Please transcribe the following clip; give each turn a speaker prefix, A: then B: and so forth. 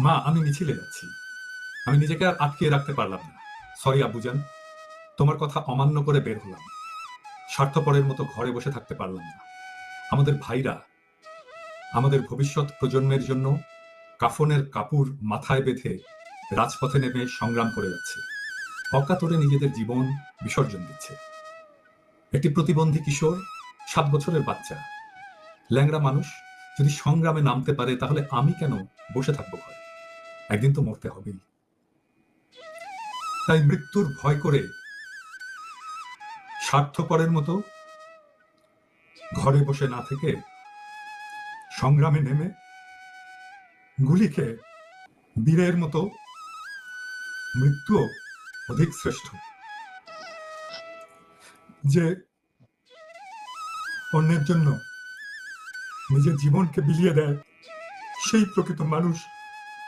A: মা, আমি মিছিলে যাচ্ছি। আমি নিজেকে আর আটকিয়ে রাখতে পারলাম না। সরি আব্বুজান, তোমার কথা অমান্য করে বের হলাম। স্বার্থপরের মতো ঘরে বসে থাকতে পারলাম না। আমাদের ভাইরা আমাদের ভবিষ্যৎ প্রজন্মের জন্য কাফনের কাপড় মাথায় বেঁধে রাজপথে নেমে সংগ্রাম করে যাচ্ছে, অকাতরে নিজেদের জীবন বিসর্জন দিচ্ছে। একটি প্রতিবন্ধী কিশোর, 7 বছরের বাচ্চা, ল্যাংড়া মানুষ যদি সংগ্রামে নামতে পারে, তাহলে আমি কেন বসে থাকবো ঘরে? একদিন তো মরতে হবেই। তাই মৃত্যুর ভয় করে স্বার্থপরের মতো ঘরে বসে না থেকে সংগ্রামে নেমে গুলি খেয়ে বীরের মতো মৃত্যু অধিক শ্রেষ্ঠ। যে অন্যের জন্য নিজের জীবনকে বিলিয়ে দেয়, সেই প্রকৃত মানুষ।